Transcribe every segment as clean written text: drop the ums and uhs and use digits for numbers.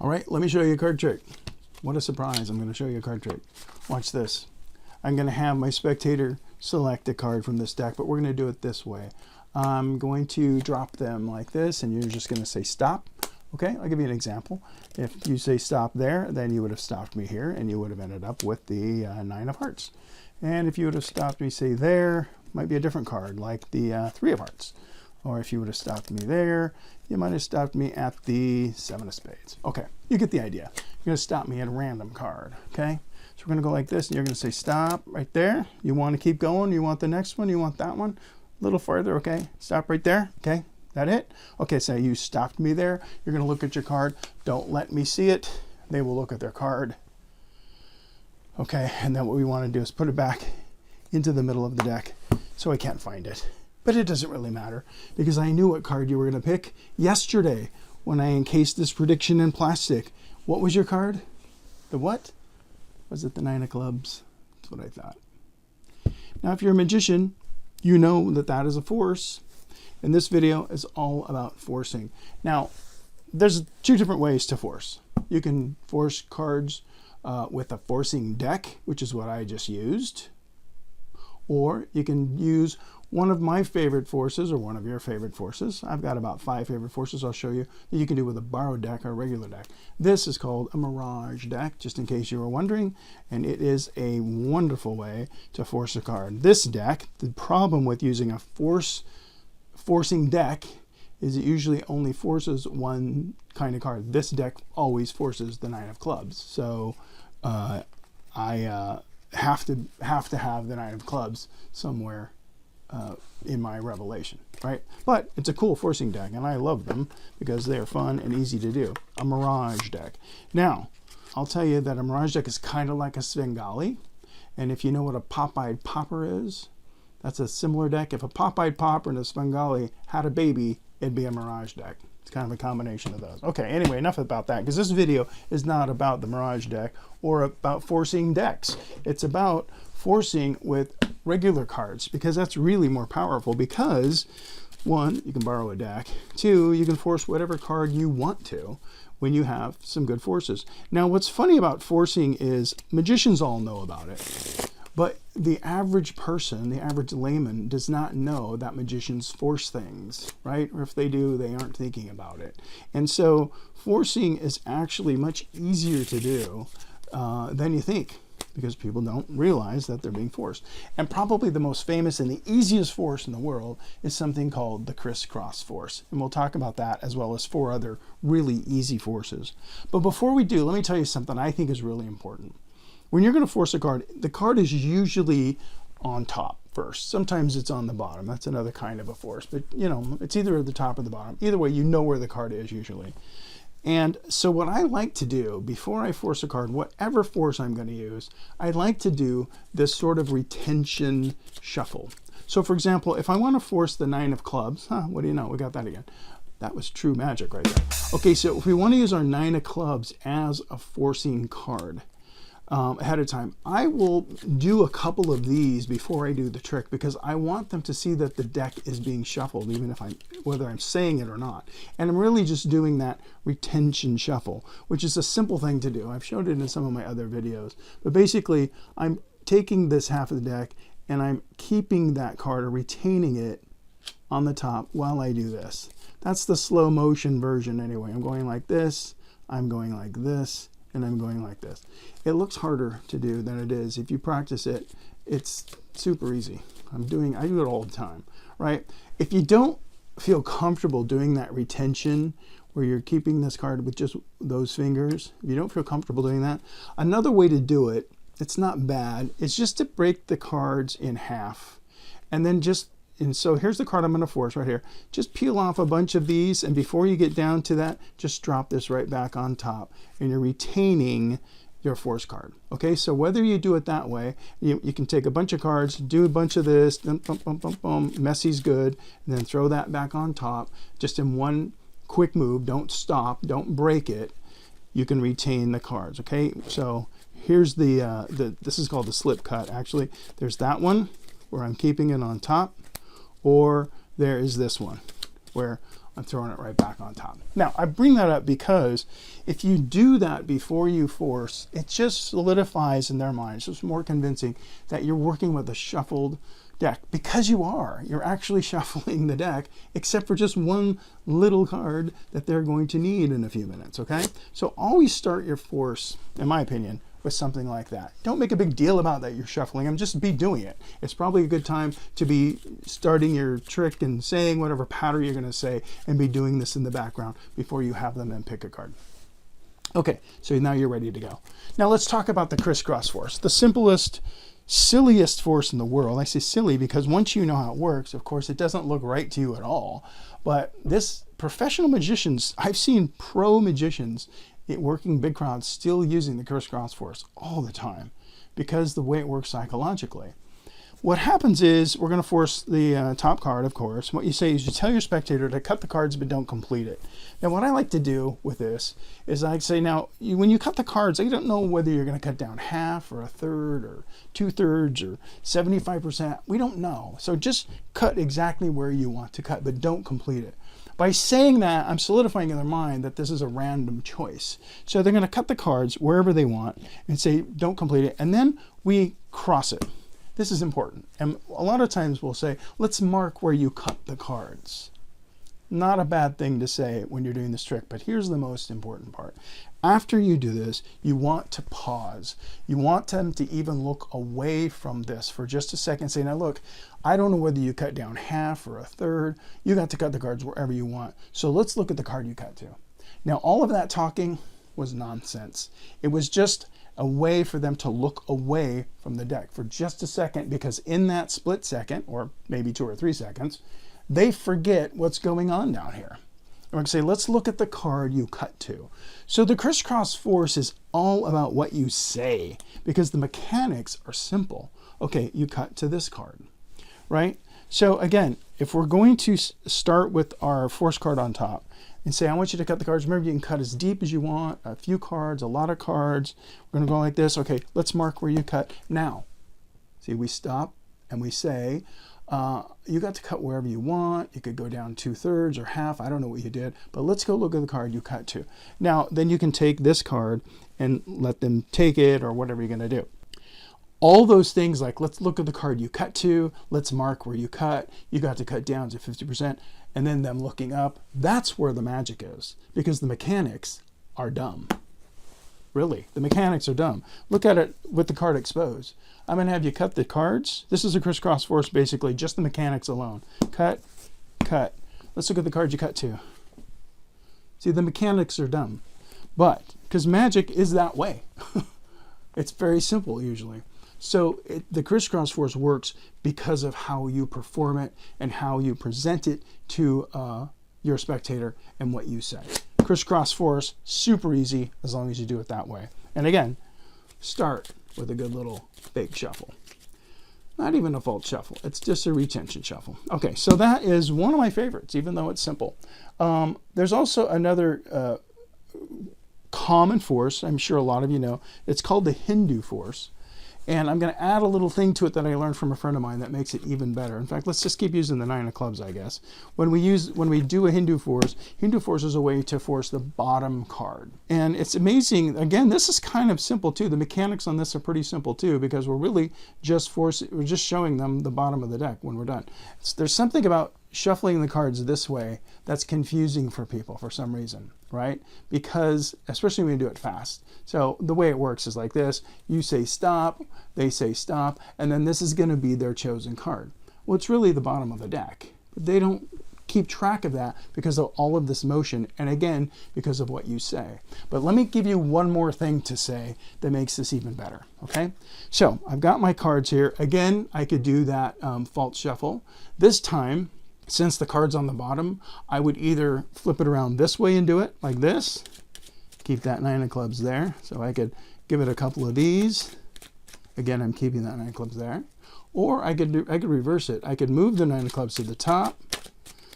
All right, let me show you a card trick. What a surprise, I'm gonna show you a card trick. Watch this. I'm gonna have my spectator select a card from this deck, but we're gonna do it this way. I'm going to drop them like this, and you're just gonna say stop. Okay, I'll give you an example. If you say stop there, then you would have stopped me here, and you would have ended up with the 9 of hearts. And if you would have stopped me, say there, might be a different card, like the 3 of hearts. Or if you would have stopped me there, you might have stopped me at the 7 of spades. Okay, you get the idea. You're gonna stop me at a random card, okay? So we're gonna go like this, and you're gonna say stop right there. You wanna keep going, you want the next one, you want that one. A little further, okay? Stop right there, okay? That it? Okay, so you stopped me there. You're gonna look at your card. Don't let me see it. They will look at their card. Okay, and then what we wanna do is put it back into the middle of the deck so I can't find it. But it doesn't really matter because I knew what card you were going to pick yesterday when I encased this prediction in plastic. What was your card? The what? Was it the 9 of clubs? That's what I thought. Now, if you're a magician, you know that that is a force. And this video is all about forcing. Now, there's 2 different ways to force. You can force cards with a forcing deck, which is what I just used. Or you can use one of my favorite forces or one of your favorite forces. I've got about 5 favorite forces I'll show you that you can do with a borrowed deck or a regular deck. This is called a mirage deck, just in case you were wondering, and it is a wonderful way to force a card. This deck, the problem with using a forcing deck is it usually only forces one kind of card. This deck always forces the 9 of clubs. So I have to have the 9 of clubs somewhere in my revelation, right? But it's a cool forcing deck, and I love them because they're fun and easy to do. A mirage deck. Now, I'll tell you that a mirage deck is kind of like a Svengali, and if you know what a pop-eyed popper is, that's a similar deck. If a pop-eyed popper and a Svengali had a baby, it'd be a mirage deck. It's kind of a combination of those. Okay, anyway, enough about that, because this video is not about the mirage deck or about forcing decks. It's about forcing with regular cards, because that's really more powerful, because 1, you can borrow a deck. 2, you can force whatever card you want to when you have some good forces. Now, what's funny about forcing is magicians all know about it. But the average person, the average layman, does not know that magicians force things, right? Or if they do, they aren't thinking about it. And so forcing is actually much easier to do than you think, because people don't realize that they're being forced. And probably the most famous and the easiest force in the world is something called the crisscross force. And we'll talk about that as well as 4 other really easy forces. But before we do, let me tell you something I think is really important. When you're going to force a card, the card is usually on top first. Sometimes it's on the bottom. That's another kind of a force. But, you know, it's either at the top or the bottom. Either way, you know where the card is usually. And so what I like to do before I force a card, whatever force I'm going to use, I like to do this sort of retention shuffle. So, for example, if I want to force the 9 of clubs, what do you know? We got that again. That was true magic right there. Okay, so if we want to use our 9 of clubs as a forcing card, ahead of time, I will do a couple of these before I do the trick, because I want them to see that the deck is being shuffled, even if whether I'm saying it or not. And I'm really just doing that retention shuffle, which is a simple thing to do. I've showed it in some of my other videos. But basically, I'm taking this half of the deck and I'm keeping that card or retaining it on the top while I do this. That's the slow motion version anyway. I'm going like this, I'm going like this, and I'm going like this. It looks harder to do than it is. If you practice it, it's super easy. I do it all the time, right? If you don't feel comfortable doing that retention where you're keeping this card with just those fingers, if you don't feel comfortable doing that, another way to do it, it's not bad, it's just to break the cards in half. And so here's the card I'm going to force right here. Just peel off a bunch of these, and before you get down to that, just drop this right back on top, and you're retaining your force card. Okay, so whether you do it that way, you can take a bunch of cards, do a bunch of this, then boom, boom, boom, boom, messy's good, and then throw that back on top, just in one quick move. Don't stop, don't break it. You can retain the cards. Okay, so here's this is called the slip cut. Actually, there's that one where I'm keeping it on top. Or there is this one where I'm throwing it right back on top. Now, I bring that up because if you do that before you force, it just solidifies in their minds. It's more convincing that you're working with a shuffled deck, because you're actually shuffling the deck, except for just one little card that they're going to need in a few minutes, okay? So always start your force, in my opinion, with something like that. Don't make a big deal about that you're shuffling them, just be doing it. It's probably a good time to be starting your trick and saying whatever pattern you're gonna say, and be doing this in the background before you have them then pick a card. Okay, so now you're ready to go. Now let's talk about the crisscross force, the simplest, silliest force in the world. I say silly because once you know how it works, of course, it doesn't look right to you at all. But this professional magicians, I've seen pro magicians working big crowds still using the crisscross force all the time because the way it works psychologically. What happens is we're going to force the top card, of course. What you say is you tell your spectator to cut the cards but don't complete it. Now what I like to do with this is I say, now when you cut the cards, I don't know whether you're going to cut down half or a third or 2/3 or 75%. We don't know. So just cut exactly where you want to cut, but don't complete it. By saying that, I'm solidifying in their mind that this is a random choice. So they're going to cut the cards wherever they want and say, don't complete it. And then we cross it. This is important. And a lot of times we'll say, let's mark where you cut the cards. Not a bad thing to say when you're doing this trick, but here's the most important part. After you do this, you want to pause. You want them to even look away from this for just a second. Say, now look, I don't know whether you cut down half or a third. You got to cut the cards wherever you want. So let's look at the card you cut to. Now, all of that talking was nonsense. It was just a way for them to look away from the deck for just a second, because in that split second, or maybe 2 or 3 seconds, they forget what's going on down here. We're going to say, let's look at the card you cut to. So the crisscross force is all about what you say, because the mechanics are simple. Okay, you cut to this card, right? So again, if we're going to start with our force card on top and say, I want you to cut the cards. Remember, you can cut as deep as you want, a few cards, a lot of cards. We're going to go like this. Okay, let's mark where you cut. Now, see, we stop and we say, you got to cut wherever you want. You could go down 2/3 or half. I don't know what you did, but let's go look at the card you cut to. Now, then you can take this card and let them take it or whatever you're going to do. All those things, like let's look at the card you cut to, let's mark where you cut, you got to cut down to 50%, and then them looking up, that's where the magic is, because the mechanics are dumb. Really, the mechanics are dumb. Look at it with the card exposed. I'm going to have you cut the cards. This is a crisscross force, basically, just the mechanics alone. Cut, cut. Let's look at the card you cut to. See, the mechanics are dumb, but because magic is that way. It's very simple usually. So the crisscross force works because of how you perform it and how you present it to your spectator and what you say. Crisscross force, super easy as long as you do it that way. And again, start with a good little big shuffle. Not even a false shuffle, it's just a retention shuffle. Okay, so that is one of my favorites, even though it's simple. There's also another common force, I'm sure a lot of you know. It's called the Hindu force. And I'm going to add a little thing to it that I learned from a friend of mine that makes it even better. In fact, let's just keep using the 9 of clubs, I guess. When we do a Hindu force is a way to force the bottom card. And it's amazing. Again, this is kind of simple too. The mechanics on this are pretty simple too, because we're just showing them the bottom of the deck when we're done. There's something about shuffling the cards this way that's confusing for people for some reason, right? Because especially when you do it fast. So the way it works is like this. You say stop, they say stop, and then this is going to be their chosen card. Well, it's really the bottom of the deck, but they don't keep track of that because of all of this motion, and again, because of what you say. But let me give you one more thing to say that makes this even better, okay? So I've got my cards here. Again, I could do that false shuffle. This time, since the card's on the bottom, I would either flip it around this way and do it like this. Keep that 9 of clubs there. So I could give it a couple of these. Again, I'm keeping that 9 of clubs there. Or I could reverse it. I could move the 9 of clubs to the top,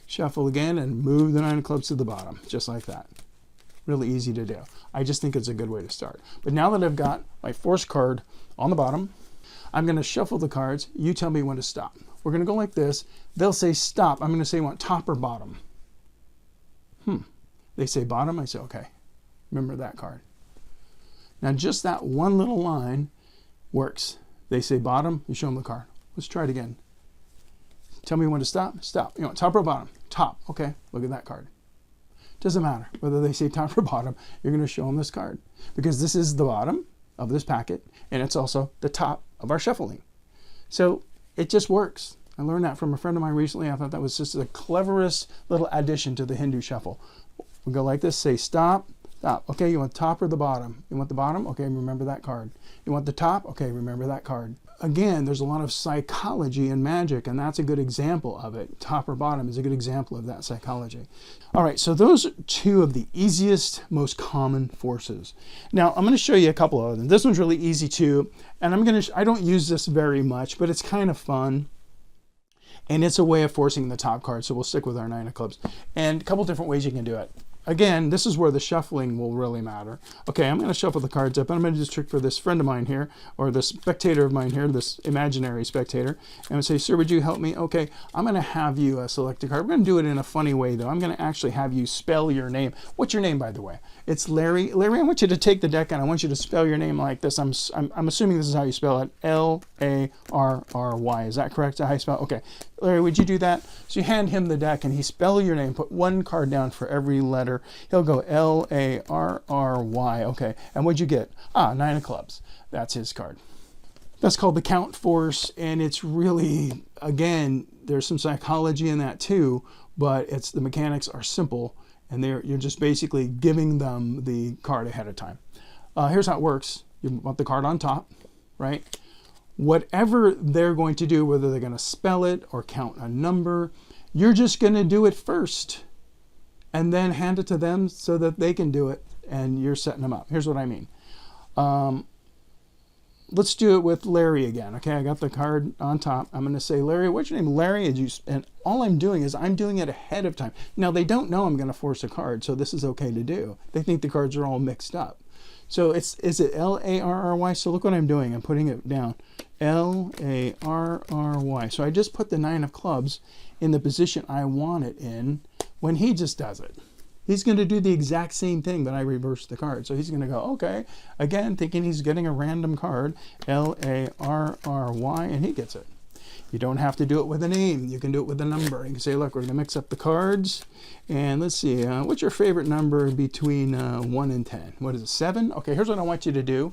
shuffle again, and move the 9 of clubs to the bottom, just like that. Really easy to do. I just think it's a good way to start. But now that I've got my force card on the bottom, I'm going to shuffle the cards. You tell me when to stop. We're going to go like this. They'll say stop. I'm going to say, want top or bottom? They say bottom, I say, okay, remember that card. Now just that one little line works. They say bottom, you show them the card. Let's try it again. Tell me when to stop. Stop. You want top or bottom? Top. Okay, look at that card. Doesn't matter whether they say top or bottom, you're going to show them this card because this is the bottom of this packet and it's also the top of our shuffling. So it just works. I learned that from a friend of mine recently. I thought that was just the cleverest little addition to the Hindu shuffle. We go like this, say stop, stop. Okay, you want the top or the bottom? You want the bottom? Okay, remember that card. You want the top? Okay, remember that card. Again, there's a lot of psychology in magic, and that's a good example of it. Top or bottom is a good example of that psychology. All right, so those are two of the easiest, most common forces. Now, I'm going to show you a couple of them. This one's really easy too, and I don't use this very much, but it's kind of fun. And it's a way of forcing the top card, so we'll stick with our 9 of clubs. And a couple different ways you can do it. Again, this is where the shuffling will really matter. Okay, I'm going to shuffle the cards up, and I'm going to do this trick for this friend of mine here, or this spectator of mine here, this imaginary spectator. And I'm going to say, sir, would you help me? Okay, I'm going to have you select a card. We're going to do it in a funny way, though. I'm going to actually have you spell your name. What's your name, by the way? It's Larry. Larry, I want you to take the deck, and I want you to spell your name like this. I'm assuming this is how you spell it, Larry. Is that correct? Is that how you spell it? Okay. Larry, would you do that? So you hand him the deck, and he spell your name. Put one card down for every letter. He'll go Larry. Okay. And what'd you get? 9 of clubs. That's his card. That's called the count force, and it's really, again, there's some psychology in that too, but the mechanics are simple, and you're just basically giving them the card ahead of time. Here's how it works. You want the card on top, right? Whatever they're going to do, whether they're going to spell it or count a number, you're just going to do it first and then hand it to them so that they can do it, and you're setting them up. Here's what I mean. Let's do it with Larry again. Okay, I got the card on top. I'm going to say, Larry, what's your name? Larry, and all I'm doing is I'm doing it ahead of time. Now, they don't know I'm going to force a card, so this is okay to do. They think the cards are all mixed up. So is it Larry? So look what I'm doing. I'm putting it down. Larry. So I just put the 9 of clubs in the position I want it in when he just does it. He's going to do the exact same thing, but I reverse the card. So he's going to go, okay, again, thinking he's getting a random card, Larry, and he gets it. You don't have to do it with a name. You can do it with a number. You can say, look, we're going to mix up the cards. And let's see, what's your favorite number between 1 and 10? What is it, 7? Okay, here's what I want you to do.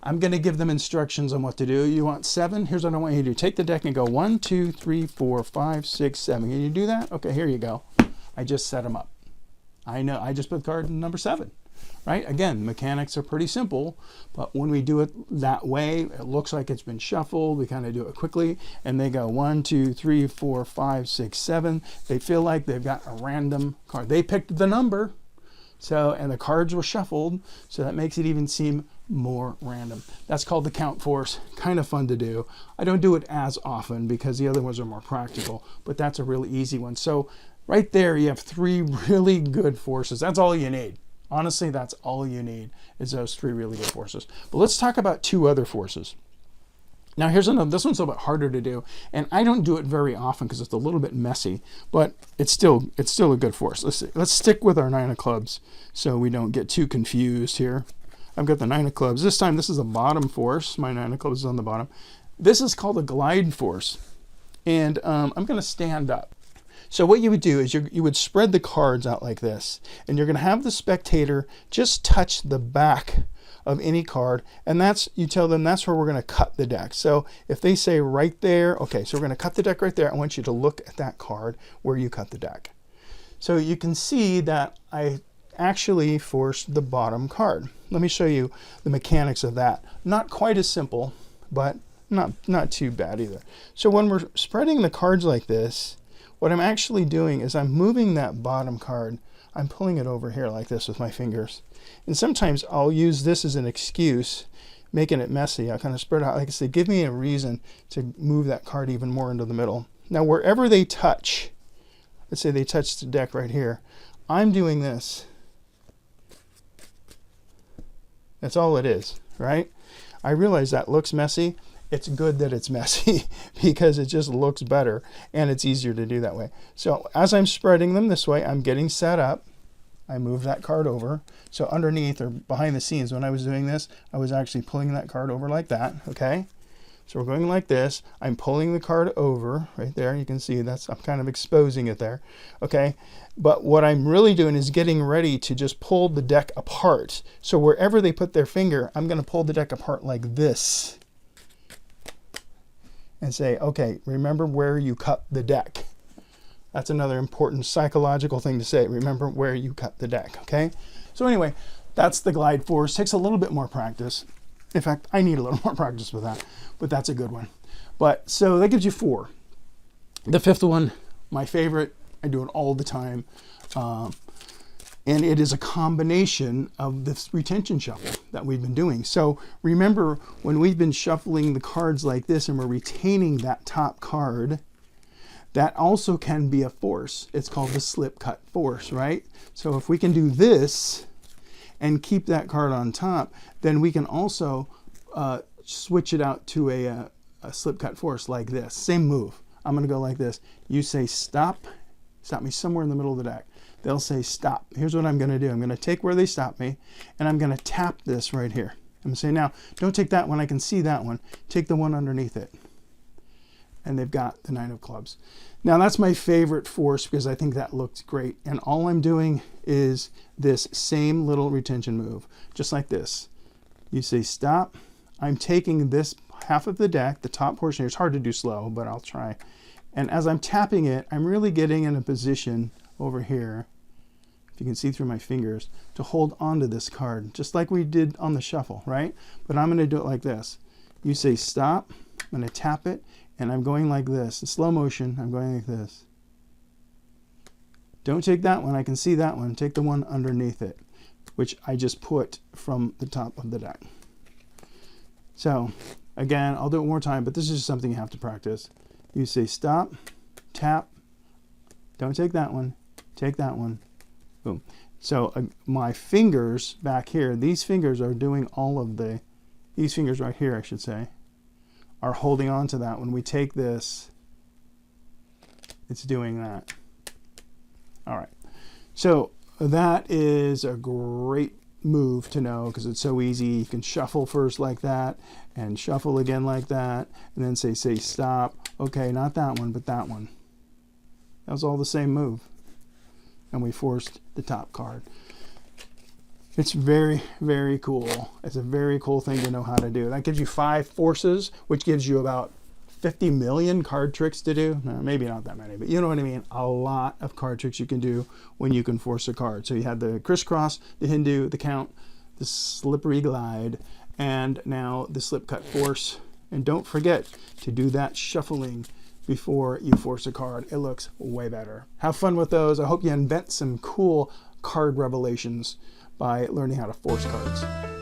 I'm going to give them instructions on what to do. You want 7? Here's what I want you to do. Take the deck and go 1, 2, 3, 4, 5, 6, 7. Can you do that? Okay, here you go. I just set them up. I know, I just put card number 7. Right? Again, mechanics are pretty simple, but when we do it that way, it looks like it's been shuffled. We kind of do it quickly, and they go 1, 2, 3, 4, 5, 6, 7. They feel like they've got a random card. They picked the number, and the cards were shuffled, so that makes it even seem more random. That's called the count force. Kind of fun to do. I don't do it as often because the other ones are more practical, but that's a really easy one. So right there, you have 3 really good forces. That's all you need. Honestly, that's all you need is those 3 really good forces. But let's talk about 2 other forces. Now here's another, this one's a little bit harder to do, and I don't do it very often because it's a little bit messy, but it's still a good force. Let's see. Let's stick with our 9 of clubs so we don't get too confused here. I've got the 9 of clubs. This time this is a bottom force. My 9 of clubs is on the bottom. This is called a glide force, and I'm going to stand up. So what you would do is you would spread the cards out like this, and you're going to have the spectator just touch the back of any card, and you tell them that's where we're going to cut the deck. So if they say right there, okay, so we're going to cut the deck right there. I want you to look at that card where you cut the deck. So you can see that I actually forced the bottom card. Let me show you the mechanics of that. Not quite as simple, but not too bad either. So when we're spreading the cards like this, what I'm actually doing is I'm moving that bottom card. I'm pulling it over here like this with my fingers. And sometimes I'll use this as an excuse, making it messy. I kind of spread it out. Like I said, give me a reason to move that card even more into the middle. Now, wherever they touch, let's say they touch the deck right here, I'm doing this. That's all it is, right? I realize that looks messy. It's good that it's messy because it just looks better and it's easier to do that way. So as I'm spreading them this way, I'm getting set up. I move that card over. So underneath or behind the scenes when I was doing this, I was actually pulling that card over like that, okay? So we're going like this. I'm pulling the card over right there. You can see I'm kind of exposing it there, okay? But what I'm really doing is getting ready to just pull the deck apart. So wherever they put their finger, I'm gonna pull the deck apart like this and say, okay, remember where you cut the deck. That's another important psychological thing to say. Remember where you cut the deck, okay? So anyway, that's the glide force. Takes a little bit more practice. In fact, I need a little more practice with that, but that's a good one. But so that gives you 4. The 5th one, my favorite, I do it all the time. And it is a combination of this retention shuffle that we've been doing. So remember when we've been shuffling the cards like this and we're retaining that top card, that also can be a force. It's called the slip cut force, right? So if we can do this and keep that card on top, then we can also switch it out to a slip cut force like this. Same move. I'm gonna go like this. You say stop, stop me somewhere in the middle of the deck. They'll say stop. Here's what I'm gonna do. I'm gonna take where they stop me and I'm gonna tap this right here. I'm gonna say, now, don't take that one, I can see that one. Take the one underneath it. And they've got the 9 of clubs. Now that's my favorite force because I think that looks great. And all I'm doing is this same little retention move, just like this. You say stop. I'm taking this half of the deck, the top portion. It's hard to do slow, but I'll try. And as I'm tapping it, I'm really getting in a position over here, if you can see through my fingers, to hold onto this card, just like we did on the shuffle, right? But I'm gonna do it like this. You say stop, I'm gonna tap it, and I'm going like this. In slow motion, I'm going like this. Don't take that one, I can see that one. Take the one underneath it, which I just put from the top of the deck. So, again, I'll do it one more time, but this is just something you have to practice. You say stop, tap, don't take that one, take that one, boom. So my fingers back here, these fingers are doing all of these fingers right here, I should say, are holding on to that. When we take this, it's doing that. All right, so that is a great move to know because it's so easy. You can shuffle first like that and shuffle again like that and then say stop. Okay, not that one, but that one. That was all the same move. And we forced the top card. It's very, very cool. It's a very cool thing to know how to do. That gives you 5 forces, which gives you about 50 million card tricks to do. No, maybe not that many, but you know what I mean. A lot of card tricks you can do when you can force a card. So you had the crisscross, the Hindu, the count, the slippery glide, and now the slip cut force. And don't forget to do that shuffling before you force a card. It looks way better. Have fun with those. I hope you invent some cool card revelations by learning how to force cards.